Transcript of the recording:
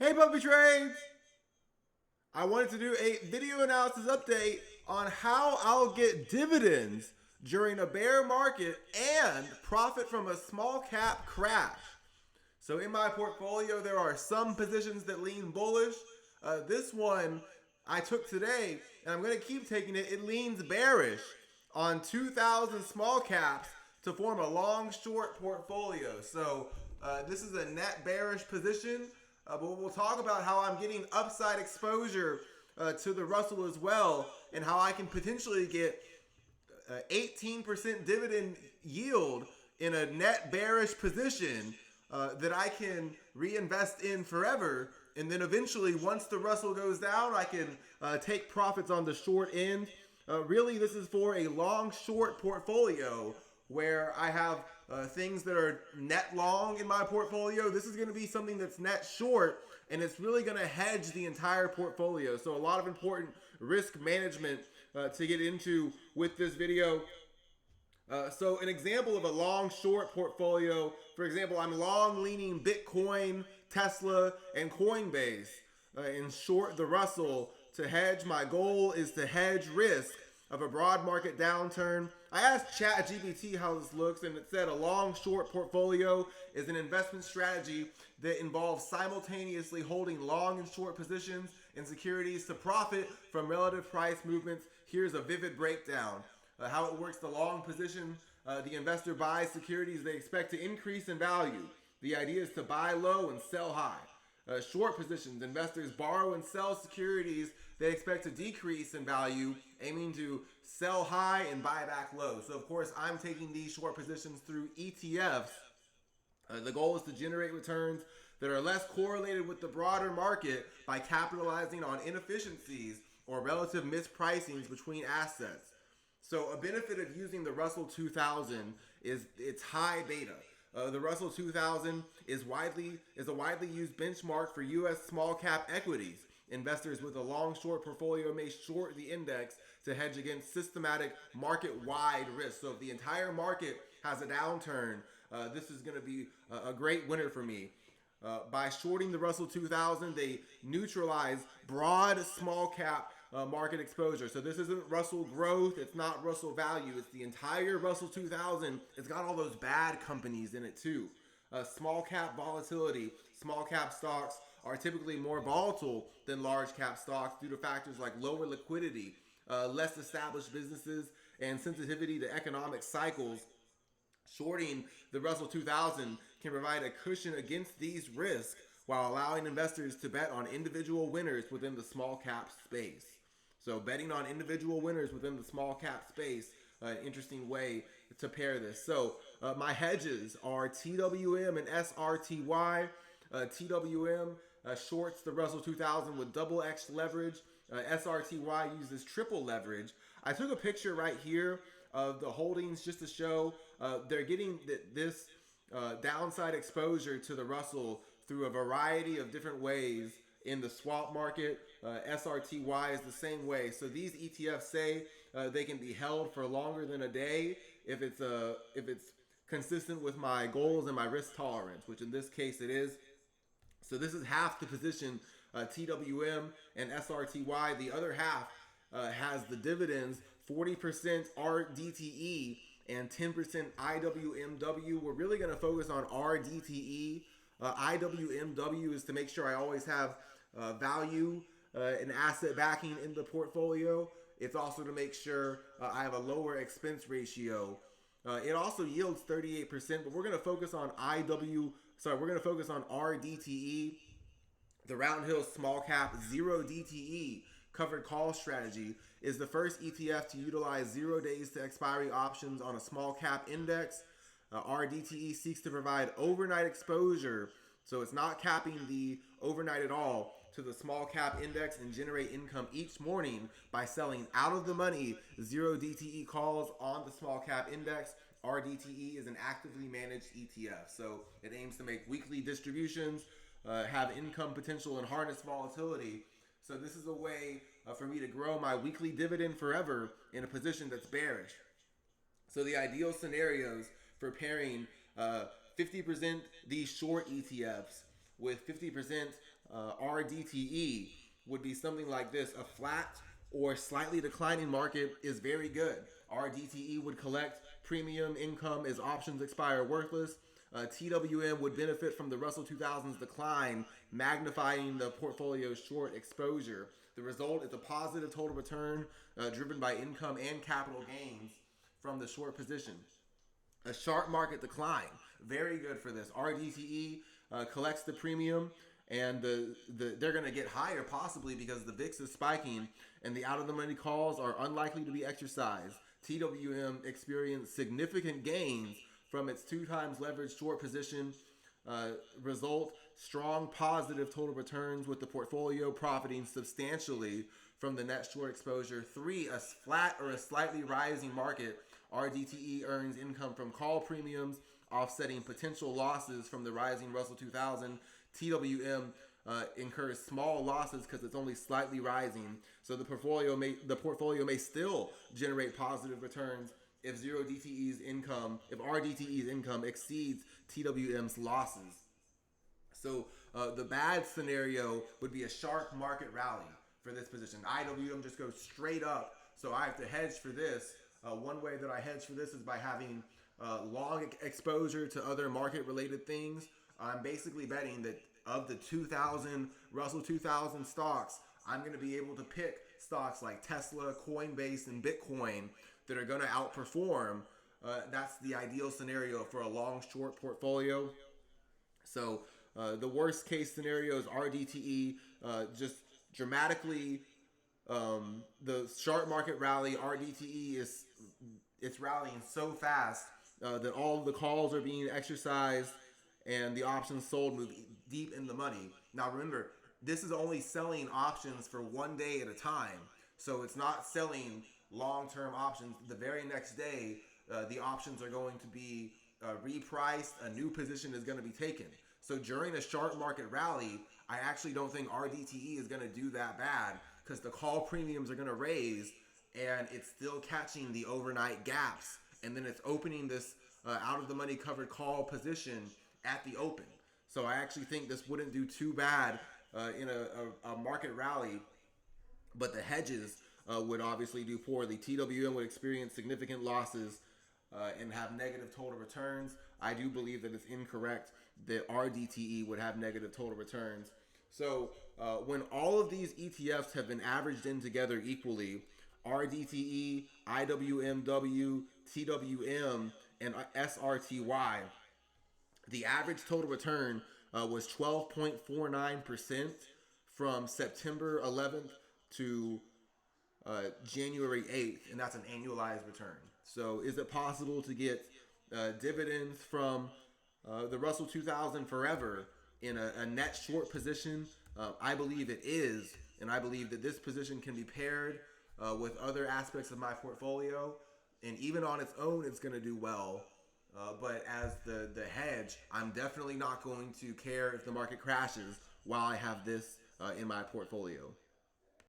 Hey Puppy Trades! I wanted to do a video analysis update on how I'll get dividends during a bear market and profit from a small cap crash. So in my portfolio, there are some positions that lean bullish. This one I took today, and I'm going to keep taking it. It leans bearish on 2,000 small caps to form a long short portfolio. So this is a net bearish position, but we'll talk about how I'm getting upside exposure to the Russell as well, and how I can potentially get 18% dividend yield in a net bearish position that I can reinvest in forever. And then eventually, once the Russell goes down, I can take profits on the short end. Really, this is for a long short portfolio where I have things that are net long in my portfolio. This is going to be something that's net short, and it's really going to hedge the entire portfolio. So a lot of important risk management to get into with this video. So an example of a long short portfolio, for example, I'm long leaning Bitcoin, Tesla, and Coinbase. In short, the Russell to hedge. My goal is to hedge risk of a broad market downturn. I asked ChatGPT how this looks, and it said a long short portfolio is an investment strategy that involves simultaneously holding long and short positions in securities to profit from relative price movements. Here's a vivid breakdown. How it works: the long position, the investor buys securities they expect to increase in value. The idea is to buy low and sell high. Short positions, investors borrow and sell securities they expect to decrease in value, aiming to sell high and buy back low. So of course, I'm taking these short positions through ETFs. The goal is to generate returns that are less correlated with the broader market by capitalizing on inefficiencies or relative mispricings between assets. So a benefit of using the Russell 2000 is its high beta. The Russell 2000 is a widely used benchmark for U.S. small cap equities. Investors with a long short portfolio may short the index to hedge against systematic market-wide risk. So if the entire market has a downturn, this is going to be a great winner for me. By shorting the Russell 2000, they neutralize broad small cap market exposure. So this isn't Russell growth, it's not Russell value, it's the entire Russell 2000. It's got all those bad companies in it too. Small cap volatility. Small cap stocks are typically more volatile than large cap stocks due to factors like lower liquidity, less established businesses, and sensitivity to economic cycles. Shorting the Russell 2000 can provide a cushion against these risks while allowing investors to bet on individual winners within the small cap space. So betting on individual winners within the small cap space, interesting way to pair this. So my hedges are TWM and SRTY. TWM shorts the Russell 2000 with double X leverage. SRTY uses triple leverage. I took a picture right here of the holdings just to show they're getting this downside exposure to the Russell through a variety of different ways in the swap market. SRTY is the same way. So these ETFs say they can be held for longer than a day if it's consistent with my goals and my risk tolerance, which in this case it is. So this is half the position, TWM and SRTY. The other half has the dividends, 40% RDTE and 10% IWMW. We're really going to focus on RDTE. IWMW is to make sure I always have value and asset backing in the portfolio. It's also to make sure I have a lower expense ratio. It also yields 38%, but we're going to focus on we're going to focus on RDTE. The Round Hill Small Cap Zero DTE covered call strategy is the first ETF to utilize 0 days to expiry options on a small cap index. RDTE seeks to provide overnight exposure, so it's not capping the overnight at all, to the small cap index and generate income each morning by selling out of the money 0 DTE calls on the small cap index. RDTE is an actively managed ETF, so it aims to make weekly distributions, have income potential, and harness volatility. So this is a way for me to grow my weekly dividend forever in a position that's bearish. So the ideal scenarios for pairing 50% these short ETFs with 50% RDTE would be something like this: a flat or slightly declining market is very good. RDTE would collect premium income as options expire worthless. TWM would benefit from the Russell 2000's decline, magnifying the portfolio's short exposure. The result is a positive total return driven by income and capital gains from the short position. A sharp market decline, very good for this. RDTE collects the premium, and they're going to get higher possibly because the VIX is spiking and the out of the money calls are unlikely to be exercised. TWM experienced significant gains from its 2 times leveraged short position. Result: strong positive total returns with the portfolio profiting substantially from the net short exposure. 3, a flat or a slightly rising market. RDTE earns income from call premiums, offsetting potential losses from the rising Russell 2000. TWM incurs small losses because it's only slightly rising, so the portfolio may still generate positive returns if RDTE's income exceeds TWM's losses. So the bad scenario would be a sharp market rally for this position. IWM just goes straight up, so I have to hedge for this. One way that I hedge for this is by having long exposure to other market-related things. I'm basically betting that of the 2000 Russell 2000 stocks, I'm going to be able to pick stocks like Tesla, Coinbase, and Bitcoin that are going to outperform. That's the ideal scenario for a long-short portfolio. So the worst case scenario is RDTE just dramatically. The sharp market rally, RDTE it's rallying so fast that all of the calls are being exercised and the options sold move deep in the money. Now remember, this is only selling options for 1 day at a time, so it's not selling long-term options. The very next day, the options are going to be repriced. A new position is going to be taken. So during a sharp market rally, I actually don't think RDTE is going to do that bad because the call premiums are going to raise and it's still catching the overnight gaps. And then it's opening this out of the money covered call position at the open. So I actually think this wouldn't do too bad in a market rally, but the hedges would obviously do poorly. TWM would experience significant losses and have negative total returns. I do believe that it's incorrect that RDTE would have negative total returns. So when all of these ETFs have been averaged in together equally, RDTE, IWMW, TWM, and SRTY, the average total return was 12.49% from September 11th to January 8th, and that's an annualized return. So is it possible to get dividends from the Russell 2000 forever in a net short position? I believe it is, and I believe that this position can be paired with other aspects of my portfolio, and even on its own, it's going to do well. But as the hedge, I'm definitely not going to care if the market crashes while I have this in my portfolio.